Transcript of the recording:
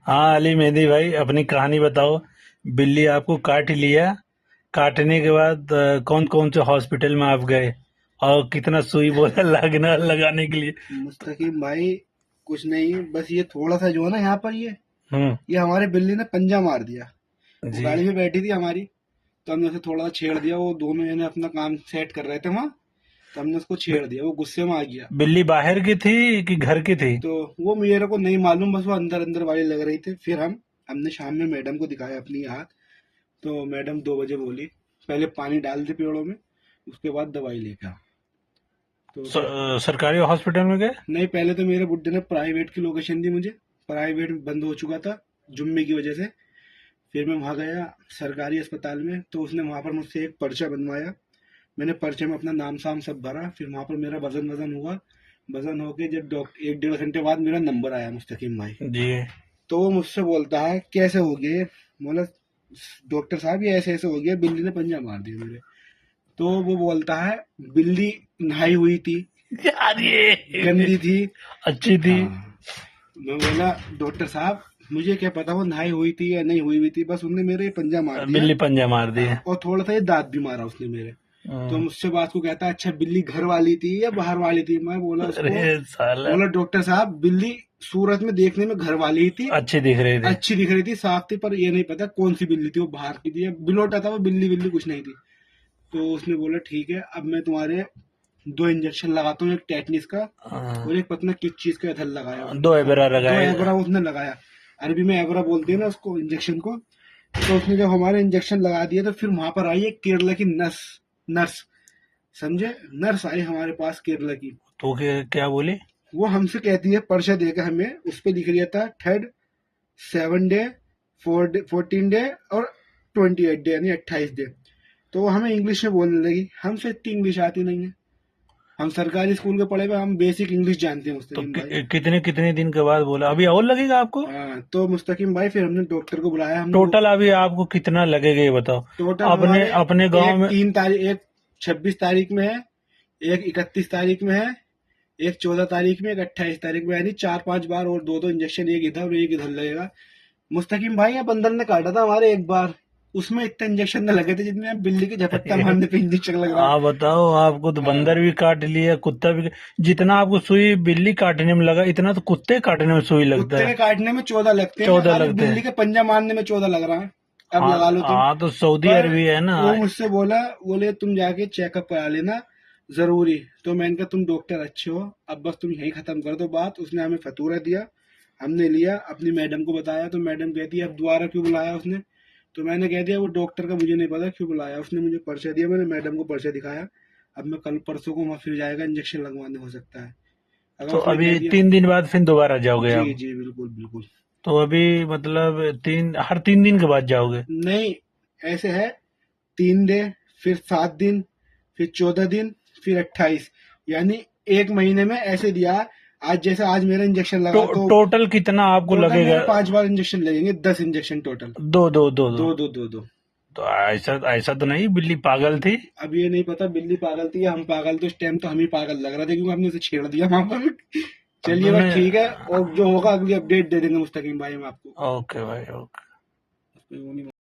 हाँ अली मेहंदी भाई, अपनी कहानी बताओ। बिल्ली आपको काट लिया, काटने के बाद कौन कौन से हॉस्पिटल में आप गए और कितना सुई बोला लगना लगाने के लिए? मुस्तकीम भाई, कुछ नहीं, बस ये थोड़ा सा जो है ना यहाँ पर हम्म। ये हमारे बिल्ली ने पंजा मार दिया। वो जी। गाड़ी में बैठी थी हमारी, तो हमने उसे थोड़ा सा छेड़ दिया। वो दोनों जने अपना काम सेट कर रहे थे वहाँ, तो हमने उसको बि- छेड़ दिया। वो गुस्से में आ गया। बिल्ली बाहर की थी कि घर की थी? तो वो मेरे को नहीं मालूम, बस वो अंदर अंदर वाली लग रही थी। फिर हमने शाम में मैडम को दिखाया अपनी हाथ। तो मैडम 2 बजे बोली, पहले पानी डाल दे पेड़ों में, उसके बाद दवाई लेकर आ। तो फिर सरकारी हॉस्पिटल में गए? नहीं, पहले तो मेरे बुड्ढे ने प्राइवेट की लोकेशन दी मुझे। प्राइवेट बंद हो चुका था जुम्मे की वजह से। फिर मैं वहाँ गया सरकारी अस्पताल में, तो उसने वहाँ पर मुझसे एक पर्चा बनवाया। मैंने पर्चे में अपना नाम साम सब भरा। फिर वहाँ पर मेरा वजन वजन हुआ। वजन होके जब डॉक्टर 1 डेढ़ घंटे बाद मेरा नंबर आया, मुस्तकीम भाई। जी। तो वो मुझसे बोलता है, कैसे हो गए? बोला, डॉक्टर साहब ये ऐसे ऐसे हो गया, बिल्ली ने पंजा मार दिया मेरे। तो वो बोलता है, बिल्ली नहाई हुई थी, अरे गंदी थी। अच्छी थी। हाँ। मैं बोला, डॉक्टर साहब मुझे क्या पता वो नहाई हुई थी या नहीं हुई हुई थी, बस उसने मेरे पंजा मार दिया। बिल्ली पंजा मार दी है। हाँ, और थोड़ा सा ये दांत भी मारा उसने मेरे। तो हम्म। मुझसे बात को कहता है, अच्छा बिल्ली घर वाली थी या बाहर वाली थी? मैं बोला उसको, अरे साला, बोला डॉक्टर साहब बिल्ली सूरत में देखने में घर वाली ही थी, अच्छी दिख रही थी। अच्छी दिख रही थी, साफ थी, पर ये नहीं पता कौन सी बिल्ली थी, वो बाहर की थी या बिलोटा था, वो बिल्ली बिल्ली कुछ नहीं थी। तो उसने बोला, ठीक है, अब मैं तुम्हारे 2 इंजेक्शन लगाता हूँ, एक टेटनिस का हाँ, और एक पता किस चीज का इधर लगाया। दो एबरा दो लगाए। एबरा उसने लगाया। अरबी में एबरा बोलते हैं ना उसको, इंजेक्शन को। तो उसने जब हमारे इंजेक्शन लगा दिए, तो फिर वहां पर आई एक केरला की नर्स। नर्स, समझे? नर्स आई हमारे पास केरला की। तो क्या बोली? वो हमसे कहती है, पर्चा देकर हमें, उस पर लिख लिया था थर्ड, 7 डे, 4 डे, 14 डे और 28 डे, यानी 28 डे। तो वो हमें इंग्लिश में बोलने लगी। हमसे इतनी इंग्लिश आती नहीं है। हम सरकारी स्कूल के पढ़े हुए, हम बेसिक इंग्लिश जानते हैं तो मुस्तकीम भाई। कितने कितने दिन के बाद बोला अभी और लगेगा आपको? हाँ, तो मुस्तकीम भाई फिर हमने डॉक्टर को बुलाया। हमने वो टोटल अभी आपको कितना लगेगा ये बताओ? टोटल अपने हमारे, अपने गांव एक में। 3 तारीख, एक 26 तारीख में है, एक 31 तारीख में है, एक 14 तारीख में, एक 28 तारीख में, यानी 4 5 बार और दो दो इंजेक्शन, एक इधर और एक इधर लगेगा। मुस्तकीम भाई ये बंदर ने काटा था हमारे एक बार, उसमें इतने इंजेक्शन न लगे थे जितने बिल्ली के झपट्टा मारने पे इंजेक्शन लग रहा है। आप बताओ, आपको तो हाँ, बंदर भी काट लिया, कुत्ता भी। जितना आपको सुई बिल्ली काटने में लगा, इतना तो कुत्ते काटने में सुई लगता कुत्ते के है। काटने में 14 लगते हैं, 14 अभी लगते बिल्ली हैं। के पंजा मारने में 14 लग रहा है। अब हाँ लगा लो तुम। हाँ, तो सऊदी पर अरब है ना। वो मुझसे बोला, बोले तुम जाके चेकअप करा लेना जरूरी। तो मैंने कहा, तुम डॉक्टर अच्छे हो, अब बस तुम यही खत्म कर दो बात। उसने हमें फतूरा दिया, हमने लिया, अपनी मैडम को बताया। तो मैडम कहती है, अब दोबारा क्यों बुलाया उसने? तो मैंने कह दिया, वो डॉक्टर का मुझे नहीं पता क्यों बुलाया। उसने मुझे पर्चा दिया, मैंने मैडम को पर्चा दिखाया। अब मैं कल परसों को वहाँ फिर जाएगा इंजेक्शन लगवाने, हो सकता है। अगर तो उसने अभी कह दिया, 3 दिन बाद फिर दोबारा जाओगे जी आप? जी बिल्कुल बिल्कुल। तो अभी मतलब हर 3 दिन के बाद जाओगे? नहीं, ऐसे है, 3 डे, फिर 7 दिन, फिर 14 दिन, फिर 28, यानी एक महीने में ऐसे दिया। आज जैसे आज मेरा इंजेक्शन लगा, तो टोटल कितना आपको टोटल लगेगा? मेरे 5 बार इंजेक्शन लगेंगे, 10 इंजेक्शन टोटल। दो दो दो दो। दो दो दो दो। तो ऐसा ऐसा तो नहीं बिल्ली पागल थी? अब ये नहीं पता बिल्ली पागल थी या हम पागल थे। उस टाइम तो हम ही पागल लग रहा था, क्योंकि हमने उसे छेड़ दिया वहां पर। अब चलिए बस तुमने। ठीक है, और जो होगा अगली अपडेट दे देंगे मुस्तकीम भाई हम आपको। ओके भाई, ओके।